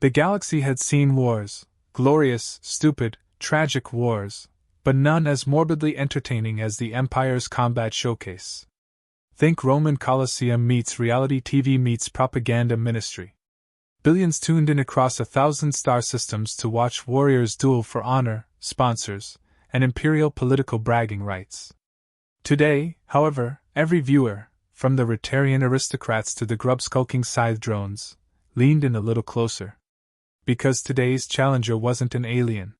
The galaxy had seen wars, glorious, stupid, tragic wars, but none as morbidly entertaining as the Empire's combat showcase. Think Roman Colosseum meets reality TV meets propaganda ministry. Billions tuned in across 1,000 star systems to watch warriors duel for honor, sponsors, and imperial political bragging rights. Today, however, every viewer, from the Rotarian aristocrats to the grub-skulking scythe drones, leaned in a little closer. Because today's challenger wasn't an alien.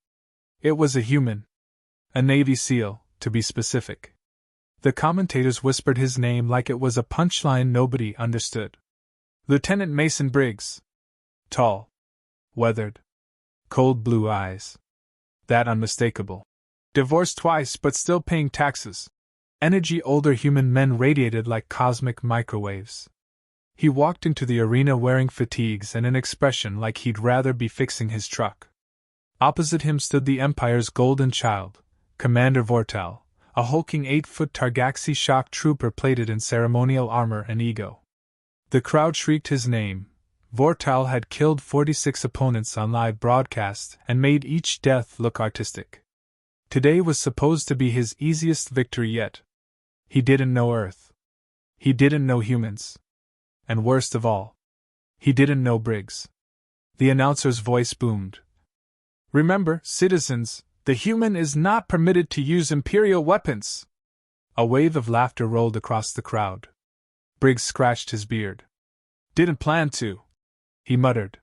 It was a human. A Navy SEAL, to be specific. The commentators whispered his name like it was a punchline nobody understood. Lieutenant Mason Briggs. Tall. Weathered. Cold blue eyes. That unmistakable. Divorced twice but still paying taxes. Energy older human men radiated like cosmic microwaves. He walked into the arena wearing fatigues and an expression like he'd rather be fixing his truck. Opposite him stood the Empire's golden child, Commander Vortal, a hulking 8-foot Targaxi shock trooper plated in ceremonial armor and ego. The crowd shrieked his name. Vortal had killed 46 opponents on live broadcast and made each death look artistic. Today was supposed to be his easiest victory yet. He didn't know Earth. He didn't know humans. And worst of all, he didn't know Briggs. The announcer's voice boomed. Remember, citizens, the human is not permitted to use Imperial weapons. A wave of laughter rolled across the crowd. Briggs scratched his beard. Didn't plan to, he muttered.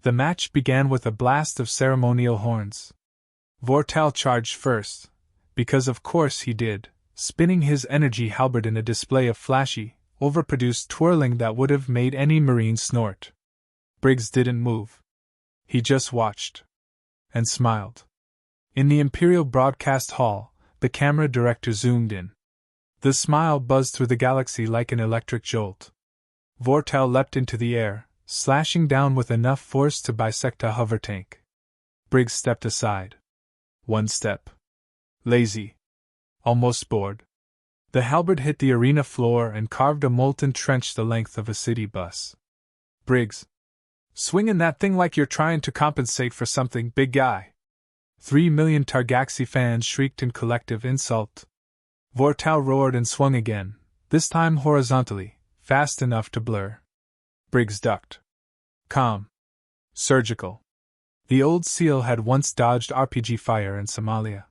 The match began with a blast of ceremonial horns. Vortal charged first, because of course he did, spinning his energy halberd in a display of flashy, overproduced twirling that would have made any Marine snort. Briggs didn't move. He just watched. And smiled. In the Imperial Broadcast Hall, the camera director zoomed in. The smile buzzed through the galaxy like an electric jolt. Vortal leapt into the air, slashing down with enough force to bisect a hover tank. Briggs stepped aside. One step. Lazy. Almost bored. The halberd hit the arena floor and carved a molten trench the length of a city bus. Briggs. Swinging that thing like you're trying to compensate for something, big guy. 3 million Targaxi fans shrieked in collective insult. Vortal roared and swung again, this time horizontally, fast enough to blur. Briggs ducked. Calm. Surgical. The old SEAL had once dodged RPG fire in Somalia.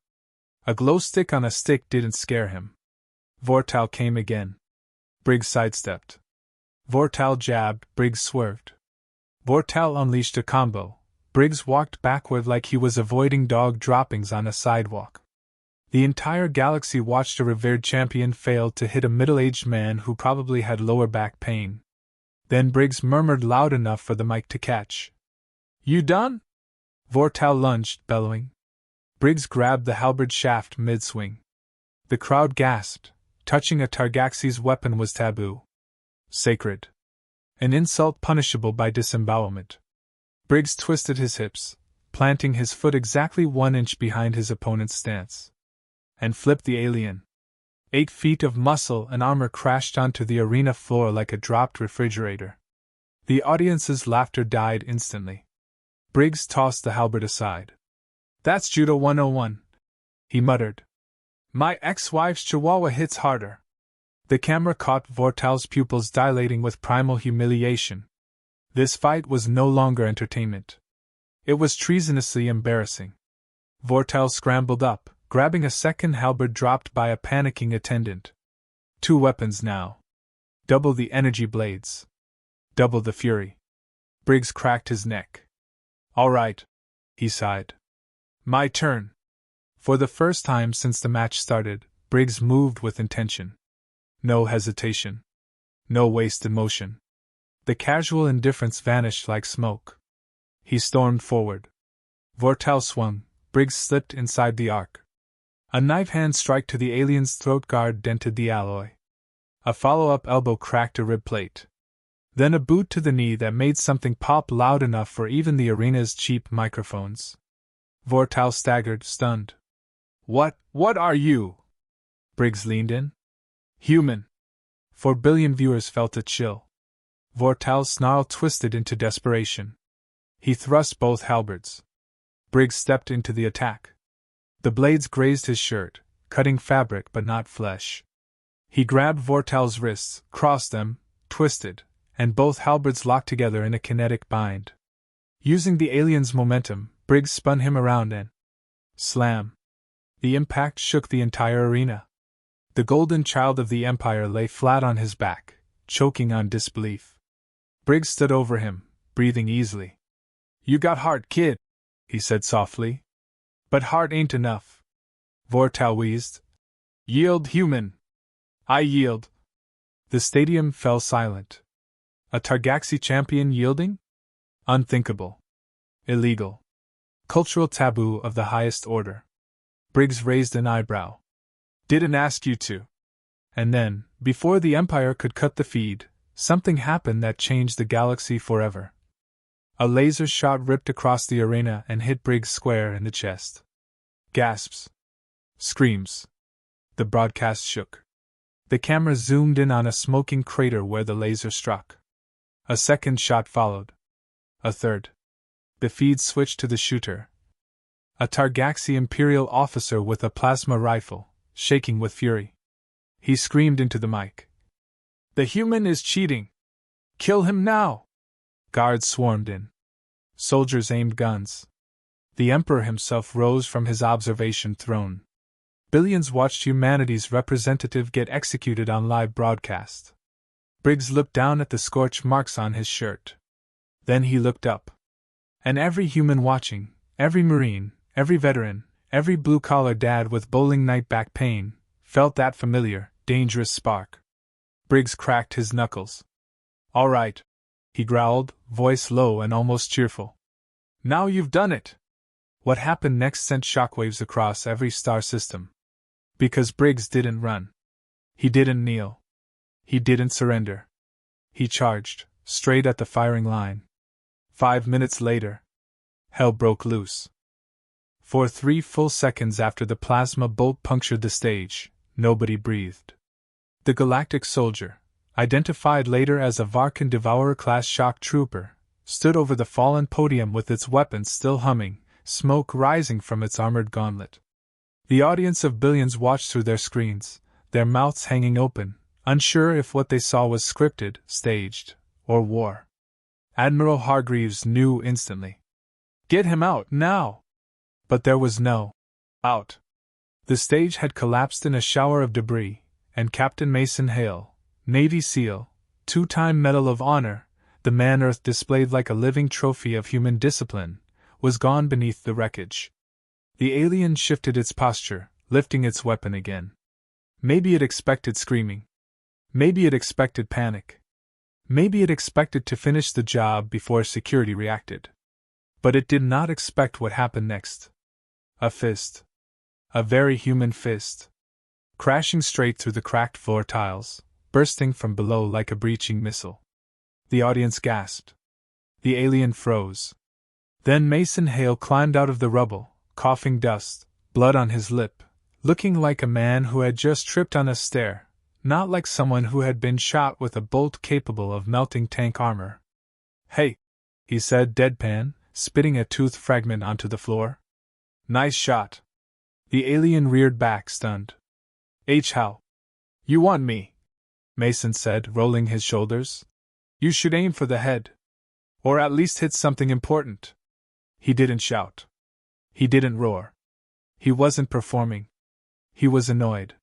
A glow stick on a stick didn't scare him. Vortal came again. Briggs sidestepped. Vortal jabbed, Briggs swerved. Vortal unleashed a combo. Briggs walked backward like he was avoiding dog droppings on a sidewalk. The entire galaxy watched a revered champion fail to hit a middle-aged man who probably had lower back pain. Then Briggs murmured loud enough for the mic to catch. You done? Vortal lunged, bellowing. Briggs grabbed the halberd shaft mid-swing. The crowd gasped. Touching a Targaxi's weapon was taboo. Sacred. An insult punishable by disembowelment. Briggs twisted his hips, planting his foot exactly 1 inch behind his opponent's stance. And flipped the alien. 8 feet of muscle and armor crashed onto the arena floor like a dropped refrigerator. The audience's laughter died instantly. Briggs tossed the halberd aside. That's Judo 101, he muttered. My ex-wife's chihuahua hits harder. The camera caught Vortal's pupils dilating with primal humiliation. This fight was no longer entertainment. It was treasonously embarrassing. Vortal scrambled up, grabbing a second halberd dropped by a panicking attendant. 2 weapons now. Double the energy blades. Double the fury. Briggs cracked his neck. All right, he sighed. My turn. For the first time since the match started, Briggs moved with intention. No hesitation. No wasted motion. The casual indifference vanished like smoke. He stormed forward. Vortal swung, Briggs slipped inside the arc. A knife-hand strike to the alien's throat guard dented the alloy. A follow-up elbow cracked a rib plate. Then a boot to the knee that made something pop loud enough for even the arena's cheap microphones. Vortal staggered, stunned. What are you? Briggs leaned in. Human. 4 billion viewers felt a chill. Vortal's snarl twisted into desperation. He thrust both halberds. Briggs stepped into the attack. The blades grazed his shirt, cutting fabric but not flesh. He grabbed Vortal's wrists, crossed them, twisted, and both halberds locked together in a kinetic bind. Using the alien's momentum, Briggs spun him around and slam. The impact shook the entire arena. The golden child of the Empire lay flat on his back, choking on disbelief. Briggs stood over him, breathing easily. "You got heart, kid," he said softly. "But heart ain't enough." Vortal wheezed. "Yield, human." "I yield." The stadium fell silent. A Targaxi champion yielding? Unthinkable. Illegal. Cultural taboo of the highest order. Briggs raised an eyebrow. "Didn't ask you to." And then, before the Empire could cut the feed, something happened that changed the galaxy forever. A laser shot ripped across the arena and hit Briggs square in the chest. Gasps. Screams. The broadcast shook. The camera zoomed in on a smoking crater where the laser struck. A second shot followed. A third. The feed switched to the shooter. A Targaxi Imperial officer with a plasma rifle, shaking with fury. He screamed into the mic. "The human is cheating! Kill him now!" Guards swarmed in. Soldiers aimed guns. The Emperor himself rose from his observation throne. Billions watched humanity's representative get executed on live broadcast. Briggs looked down at the scorch marks on his shirt. Then he looked up. And every human watching, every Marine, every veteran, every blue-collar dad with bowling night back pain, felt that familiar, dangerous spark. Briggs cracked his knuckles. "All right," he growled, voice low and almost cheerful. "Now you've done it!" What happened next sent shockwaves across every star system. Because Briggs didn't run. He didn't kneel. He didn't surrender. He charged, straight at the firing line. 5 minutes later, hell broke loose. For 3 full seconds after the plasma bolt punctured the stage, nobody breathed. The Galactic soldier, identified later as a Varkan Devourer-class shock trooper, stood over the fallen podium with its weapons still humming, smoke rising from its armored gauntlet. The audience of billions watched through their screens, their mouths hanging open, unsure if what they saw was scripted, staged, or war. Admiral Hargreaves knew instantly. "Get him out, now!" But there was no out. The stage had collapsed in a shower of debris, and Captain Mason Hale, Navy SEAL, 2-time Medal of Honor, the man Earth displayed like a living trophy of human discipline, was gone beneath the wreckage. The alien shifted its posture, lifting its weapon again. Maybe it expected screaming. Maybe it expected panic. Maybe it expected to finish the job before security reacted. But it did not expect what happened next. A fist. A very human fist. Crashing straight through the cracked floor tiles, bursting from below like a breaching missile. The audience gasped. The alien froze. Then Mason Hale climbed out of the rubble, coughing dust, blood on his lip, looking like a man who had just tripped on a stair, not like someone who had been shot with a bolt capable of melting tank armor. "Hey," he said deadpan, spitting a tooth fragment onto the floor. "Nice shot." The alien reared back, stunned. "How? You want me?" Mason said, rolling his shoulders. "You should aim for the head. Or at least hit something important." He didn't shout. He didn't roar. He wasn't performing. He was annoyed.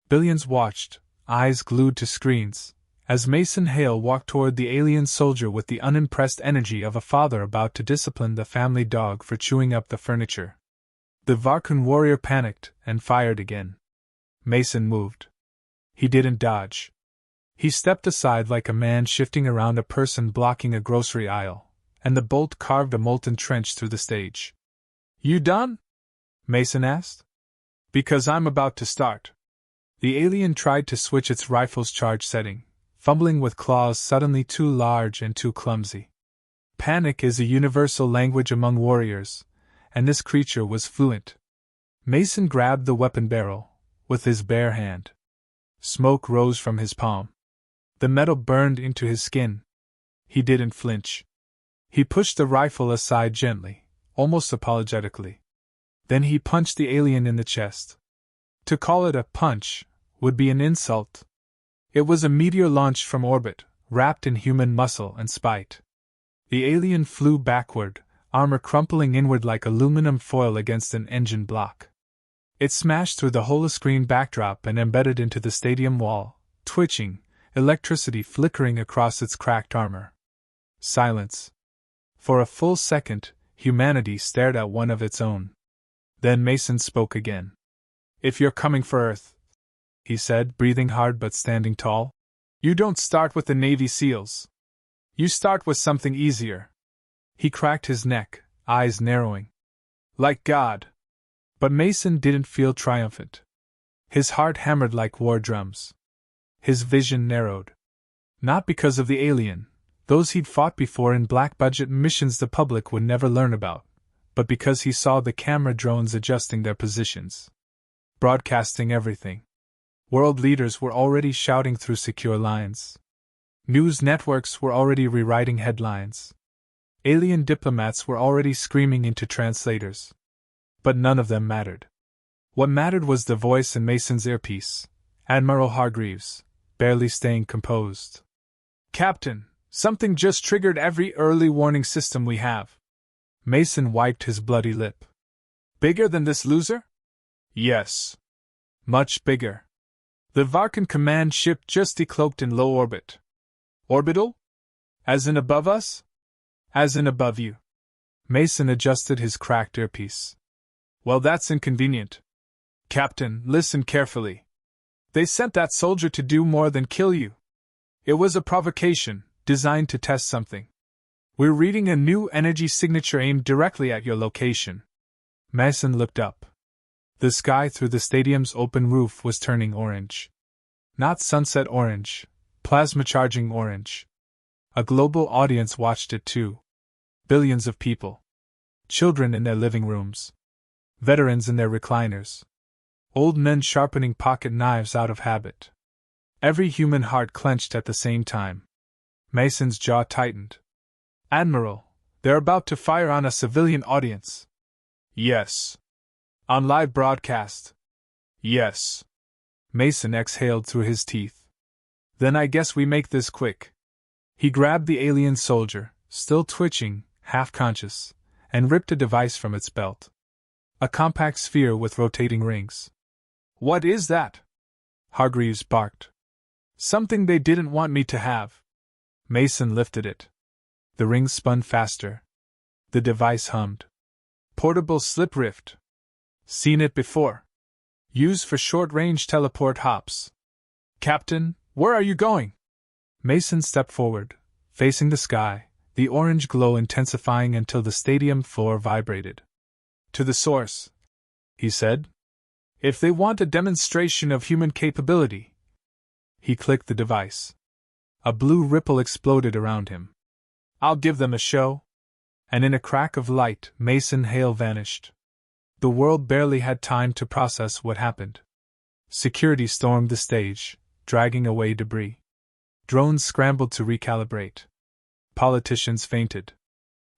Billions watched, eyes glued to screens, as Mason Hale walked toward the alien soldier with the unimpressed energy of a father about to discipline the family dog for chewing up the furniture. The Varkan warrior panicked and fired again. Mason moved. He didn't dodge. He stepped aside like a man shifting around a person blocking a grocery aisle, and the bolt carved a molten trench through the stage. "You done?" Mason asked. "Because I'm about to start." The alien tried to switch its rifle's charge setting, fumbling with claws suddenly too large and too clumsy. Panic is a universal language among warriors, and this creature was fluent. Mason grabbed the weapon barrel with his bare hand. Smoke rose from his palm. The metal burned into his skin. He didn't flinch. He pushed the rifle aside gently, almost apologetically. Then he punched the alien in the chest. To call it a punch would be an insult. It was a meteor launched from orbit, wrapped in human muscle and spite. The alien flew backward, armor crumpling inward like aluminum foil against an engine block. It smashed through the holoscreen backdrop and embedded into the stadium wall, twitching, electricity flickering across its cracked armor. Silence. For a full second, humanity stared at one of its own. Then Mason spoke again. "If you're coming for Earth," he said, breathing hard but standing tall, "you don't start with the Navy SEALs. You start with something easier." He cracked his neck, eyes narrowing. "Like God." But Mason didn't feel triumphant. His heart hammered like war drums. His vision narrowed. Not because of the alien, those he'd fought before in black-budget missions the public would never learn about, but because he saw the camera drones adjusting their positions, broadcasting everything. World leaders were already shouting through secure lines. News networks were already rewriting headlines. Alien diplomats were already screaming into translators. But none of them mattered. What mattered was the voice in Mason's earpiece, Admiral Hargreaves, barely staying composed. "Captain, something just triggered every early warning system we have." Mason wiped his bloody lip. "Bigger than this loser?" "Yes. Much bigger. The Varkan command ship just decloaked in low orbit." "Orbital? As in above us?" "As in above you." Mason adjusted his cracked earpiece. "Well, that's inconvenient. Captain, listen carefully. They sent that soldier to do more than kill you. It was a provocation, designed to test something. We're reading a new energy signature aimed directly at your location." Mason looked up. The sky through the stadium's open roof was turning orange. Not sunset orange, plasma charging orange. A global audience watched it too. Billions of people. Children in their living rooms. Veterans in their recliners. Old men sharpening pocket knives out of habit. Every human heart clenched at the same time. Mason's jaw tightened. "Admiral, they're about to fire on a civilian audience." "Yes." "On live broadcast." "Yes." Mason exhaled through his teeth. "Then I guess we make this quick." He grabbed the alien soldier, still twitching, half-conscious, and ripped a device from its belt. A compact sphere with rotating rings. "What is that?" Hargreaves barked. "Something they didn't want me to have." Mason lifted it. The rings spun faster. The device hummed. "Portable slip rift. Seen it before. Used for short-range teleport hops." "Captain, where are you going?" Mason stepped forward, facing the sky, the orange glow intensifying until the stadium floor vibrated. "To the source," he said. "If they want a demonstration of human capability." He clicked the device. A blue ripple exploded around him. "I'll give them a show." And in a crack of light, Mason Hale vanished. The world barely had time to process what happened. Security stormed the stage, dragging away debris. Drones scrambled to recalibrate. Politicians fainted.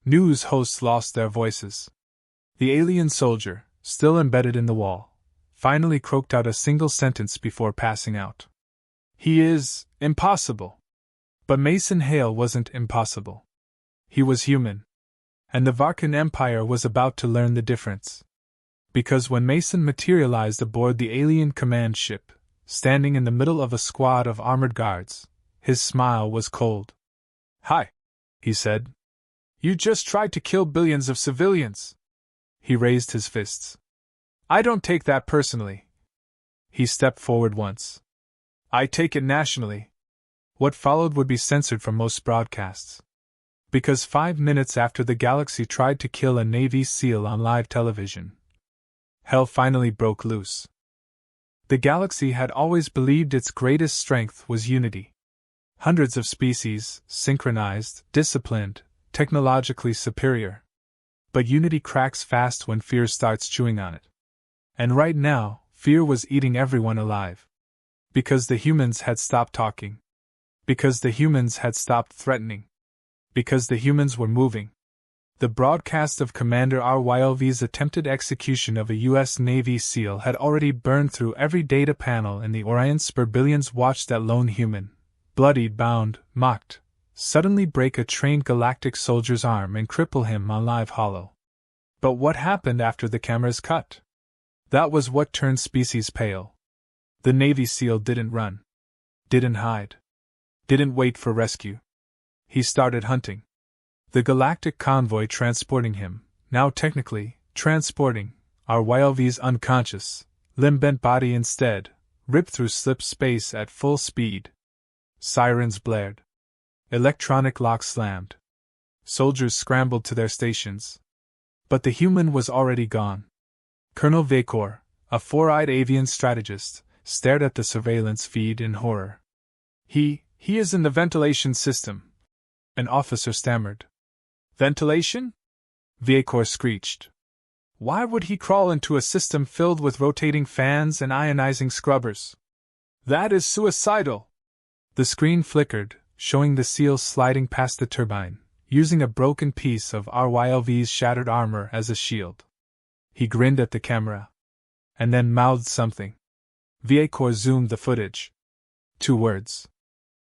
News hosts lost their voices. The alien soldier, still embedded in the wall, finally croaked out a single sentence before passing out. "He is impossible." But Mason Hale wasn't impossible. He was human. And the Varkan Empire was about to learn the difference. Because when Mason materialized aboard the alien command ship, standing in the middle of a squad of armored guards, his smile was cold. "Hi," he said. "You just tried to kill billions of civilians." He raised his fists. "I don't take that personally." He stepped forward once. "I take it nationally." What followed would be censored from most broadcasts. Because 5 minutes after the Galaxy tried to kill a Navy SEAL on live television, hell finally broke loose. The Galaxy had always believed its greatest strength was unity. Hundreds of species, synchronized, disciplined, technologically superior. But unity cracks fast when fear starts chewing on it. And right now, fear was eating everyone alive. Because the humans had stopped talking. Because the humans had stopped threatening. Because the humans were moving. The broadcast of Commander RYLV's attempted execution of a U.S. Navy SEAL had already burned through every data panel, and the Orion Sperbillions watched that lone human, bloodied, bound, mocked, suddenly break a trained Galactic soldier's arm and cripple him on live hollow. But what happened after the cameras cut? That was what turned species pale. The Navy SEAL didn't run. Didn't hide. Didn't wait for rescue. He started hunting. The Galactic convoy transporting him, now technically transporting, RYLV's unconscious, limb-bent body instead, ripped through slip space at full speed. Sirens blared. Electronic locks slammed. Soldiers scrambled to their stations. But the human was already gone. Colonel Vacor, a four-eyed avian strategist, stared at the surveillance feed in horror. He is in the ventilation system. An officer stammered. Ventilation? Vacor screeched. Why would he crawl into a system filled with rotating fans and ionizing scrubbers? That is suicidal. The screen flickered, showing the SEAL sliding past the turbine, using a broken piece of RYLV's shattered armor as a shield. He grinned at the camera. And then mouthed something. Vacor zoomed the footage. 2 words.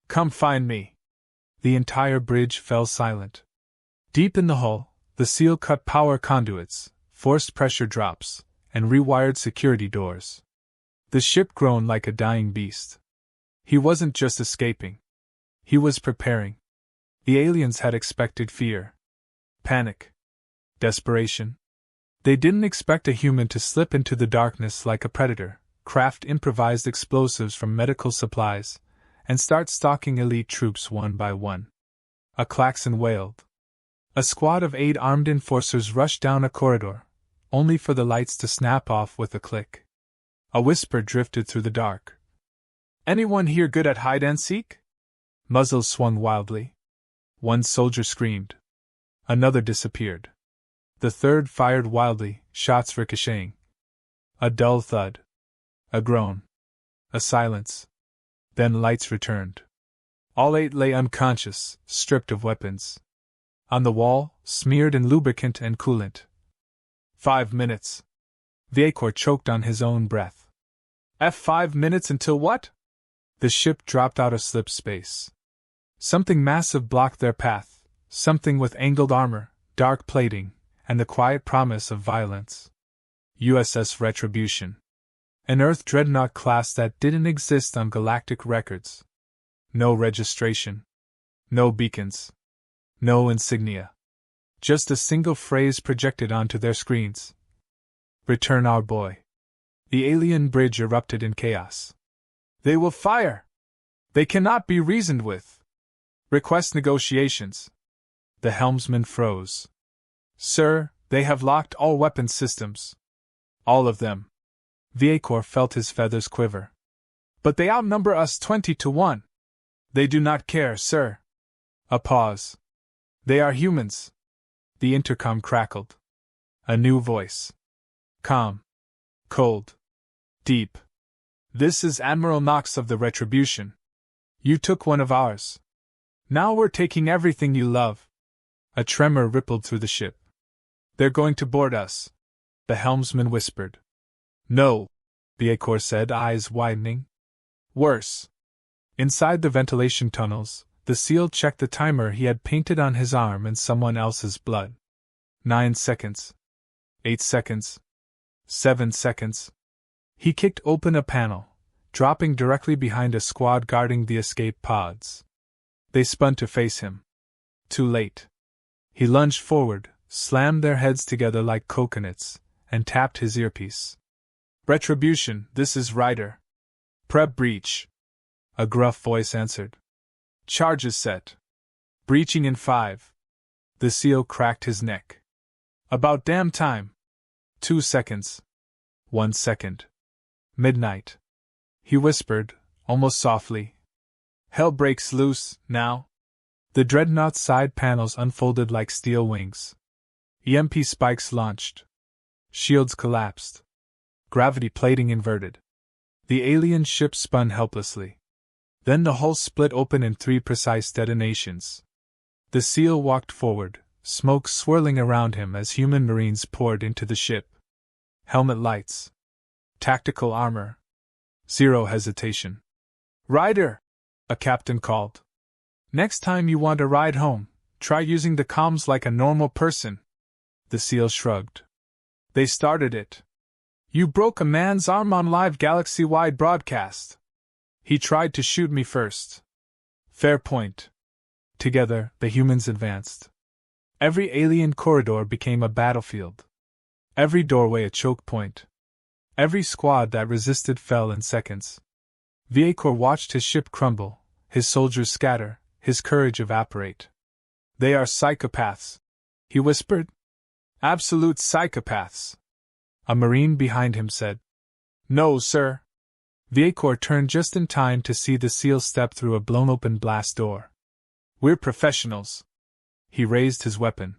Come find me. The entire bridge fell silent. Deep in the hull, the SEAL cut power conduits, forced pressure drops, and rewired security doors. The ship groaned like a dying beast. He wasn't just escaping. He was preparing. The aliens had expected fear. Panic. Desperation. They didn't expect a human to slip into the darkness like a predator, craft improvised explosives from medical supplies, and start stalking elite troops one by one. A klaxon wailed. A squad of 8 armed enforcers rushed down a corridor, only for the lights to snap off with a click. A whisper drifted through the dark. Anyone here good at hide-and-seek? Muzzles swung wildly. One soldier screamed. Another disappeared. The third fired wildly, shots ricocheting. A dull thud. A groan. A silence. Then lights returned. All 8 lay unconscious, stripped of weapons. On the wall, smeared in lubricant and coolant. 5 minutes. Vacor choked on his own breath. 5 minutes until what? The ship dropped out of slip space. Something massive blocked their path, something with angled armor, dark plating, and the quiet promise of violence. USS Retribution. An Earth dreadnought class that didn't exist on galactic records. No registration. No beacons. No insignia. Just a single phrase projected onto their screens. Return our boy. The alien bridge erupted in chaos. They will fire! They cannot be reasoned with. Request negotiations. The helmsman froze. Sir, they have locked all weapons systems. All of them. Vacor felt his feathers quiver. But they outnumber us 20 to 1. They do not care, sir. A pause. They are humans. The intercom crackled. A new voice. Calm. Cold. Deep. This is Admiral Knox of the Retribution. You took one of ours. Now we're taking everything you love. A tremor rippled through the ship. They're going to board us. The helmsman whispered. No, Vacor said, eyes widening. Worse. Inside the ventilation tunnels, the SEAL checked the timer he had painted on his arm in someone else's blood. 9 seconds. 8 seconds. 7 seconds. He kicked open a panel, dropping directly behind a squad guarding the escape pods. They spun to face him. Too late. He lunged forward, slammed their heads together like coconuts, and tapped his earpiece. Retribution, this is Ryder. Prep breach. A gruff voice answered. Charges set. Breaching in 5. The SEAL cracked his neck. About damn time. 2 seconds. 1 second. Midnight. He whispered, almost softly. Hell breaks loose, now. The dreadnought's side panels unfolded like steel wings. EMP spikes launched. Shields collapsed. Gravity plating inverted. The alien ship spun helplessly. Then the hull split open in 3 precise detonations. The SEAL walked forward, smoke swirling around him as human Marines poured into the ship. Helmet lights. Tactical armor. Zero hesitation. "Ryder!" a captain called. "Next time you want a ride home, try using the comms like a normal person." The SEAL shrugged. "They started it. You broke a man's arm on live galaxy-wide broadcast. He tried to shoot me first." "Fair point." Together, the humans advanced. Every alien corridor became a battlefield. Every doorway a choke point. Every squad that resisted fell in seconds. Viacor watched his ship crumble, his soldiers scatter, his courage evaporate. "They are psychopaths," he whispered. "Absolute psychopaths," a Marine behind him said. "No, sir." Viacor turned just in time to see the SEAL step through a blown-open blast door. "We're professionals." He raised his weapon.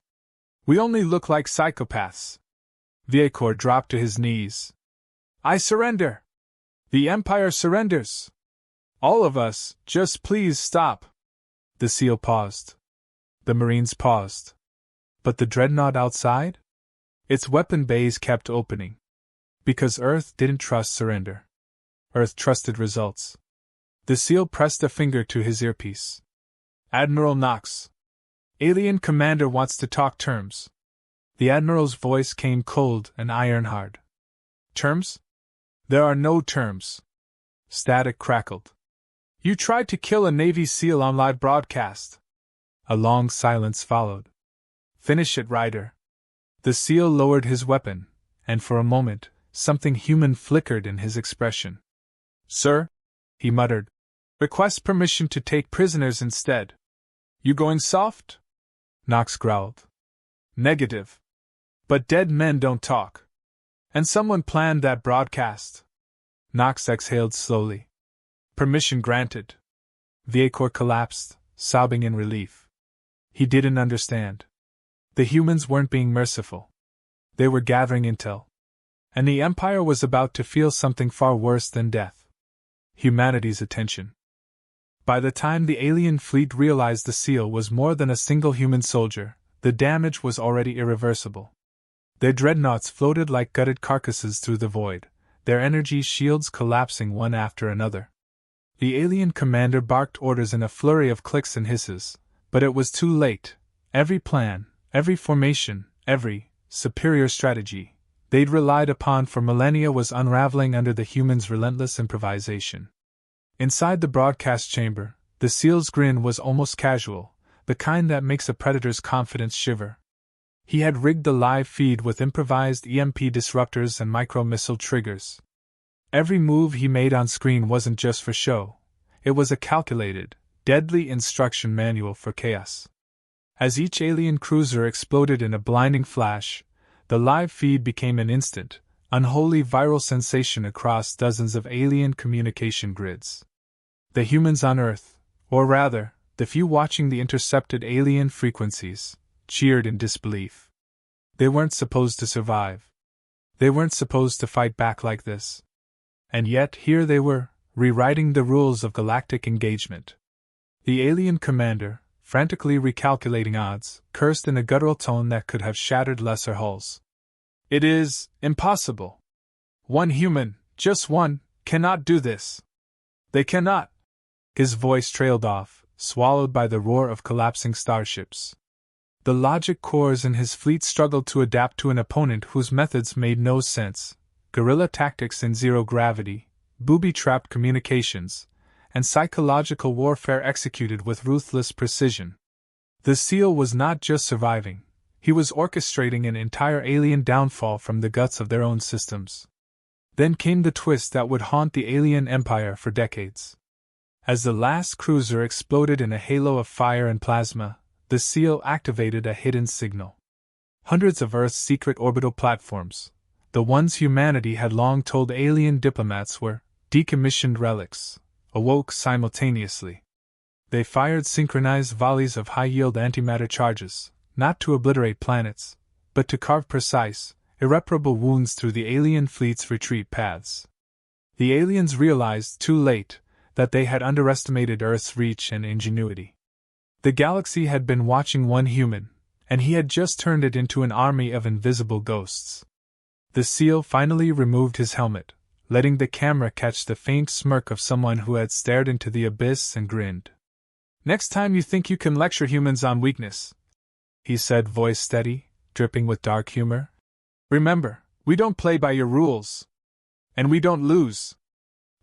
"We only look like psychopaths." Viacor dropped to his knees. "I surrender. The Empire surrenders. All of us, just please stop." The SEAL paused. The Marines paused. But the dreadnought outside? Its weapon bays kept opening. Because Earth didn't trust surrender. Earth trusted results. The SEAL pressed a finger to his earpiece. "Admiral Knox. Alien Commander wants to talk terms." The Admiral's voice came cold and iron-hard. "Terms? There are no terms." Static crackled. "You tried to kill a Navy SEAL on live broadcast." A long silence followed. "Finish it, Ryder." The SEAL lowered his weapon, and for a moment, something human flickered in his expression. "Sir," he muttered, "request permission to take prisoners instead." "You going soft?" Knox growled. "Negative. But dead men don't talk. And someone planned that broadcast." Knox exhaled slowly. "Permission granted." Viacor collapsed, sobbing in relief. He didn't understand. The humans weren't being merciful. They were gathering intel. And the Empire was about to feel something far worse than death. Humanity's attention. By the time the alien fleet realized the SEAL was more than a single human soldier, the damage was already irreversible. Their dreadnoughts floated like gutted carcasses through the void, their energy shields collapsing one after another. The alien commander barked orders in a flurry of clicks and hisses, but it was too late. Every plan, every formation, every superior strategy they'd relied upon for millennia was unraveling under the humans' relentless improvisation. Inside the broadcast chamber, the SEAL's grin was almost casual, the kind that makes a predator's confidence shiver. He had rigged the live feed with improvised EMP disruptors and micro-missile triggers. Every move he made on screen wasn't just for show, it was a calculated, deadly instruction manual for chaos. As each alien cruiser exploded in a blinding flash, the live feed became an instant, unholy viral sensation across dozens of alien communication grids. The humans on Earth, or rather, the few watching the intercepted alien frequencies, cheered in disbelief. They weren't supposed to survive. They weren't supposed to fight back like this. And yet here they were, rewriting the rules of galactic engagement. The alien commander, frantically recalculating odds, cursed in a guttural tone that could have shattered lesser hulls. "It is impossible. One human, just one, cannot do this. They cannot." His voice trailed off, swallowed by the roar of collapsing starships. The logic cores in his fleet struggled to adapt to an opponent whose methods made no sense: guerrilla tactics in zero gravity, booby-trapped communications, and psychological warfare executed with ruthless precision. The SEAL was not just surviving, he was orchestrating an entire alien downfall from the guts of their own systems. Then came the twist that would haunt the alien empire for decades. As the last cruiser exploded in a halo of fire and plasma, the SEAL activated a hidden signal. Hundreds of Earth's secret orbital platforms, the ones humanity had long told alien diplomats were decommissioned relics, awoke simultaneously. They fired synchronized volleys of high-yield antimatter charges, not to obliterate planets, but to carve precise, irreparable wounds through the alien fleet's retreat paths. The aliens realized, too late, that they had underestimated Earth's reach and ingenuity. The galaxy had been watching one human, and he had just turned it into an army of invisible ghosts. The SEAL finally removed his helmet, letting the camera catch the faint smirk of someone who had stared into the abyss and grinned. "Next time you think you can lecture humans on weakness," he said, voice steady, dripping with dark humor, "remember, we don't play by your rules. And we don't lose."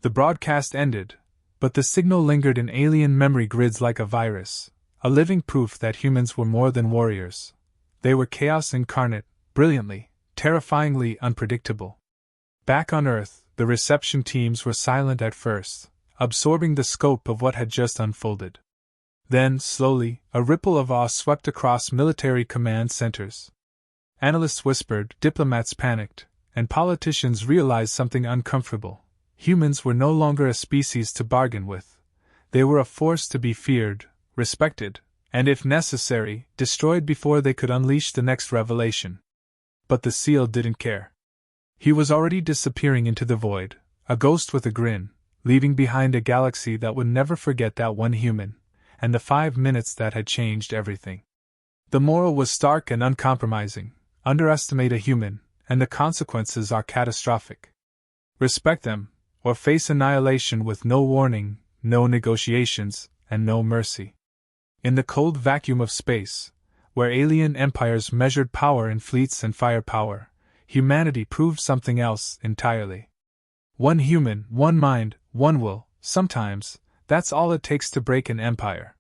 The broadcast ended, but the signal lingered in alien memory grids like a virus, a living proof that humans were more than warriors. They were chaos incarnate, brilliantly, terrifyingly unpredictable. Back on Earth, the reception teams were silent at first, absorbing the scope of what had just unfolded. Then, slowly, a ripple of awe swept across military command centers. Analysts whispered, diplomats panicked, and politicians realized something uncomfortable. Humans were no longer a species to bargain with. They were a force to be feared, respected, and if necessary, destroyed before they could unleash the next revelation. But the SEAL didn't care. He was already disappearing into the void, a ghost with a grin, leaving behind a galaxy that would never forget that one human, and the 5 minutes that had changed everything. The moral was stark and uncompromising: underestimate a human, and the consequences are catastrophic. Respect them, or face annihilation with no warning, no negotiations, and no mercy. In the cold vacuum of space, where alien empires measured power in fleets and firepower, humanity proved something else entirely. One human, one mind, one will, sometimes, that's all it takes to break an empire.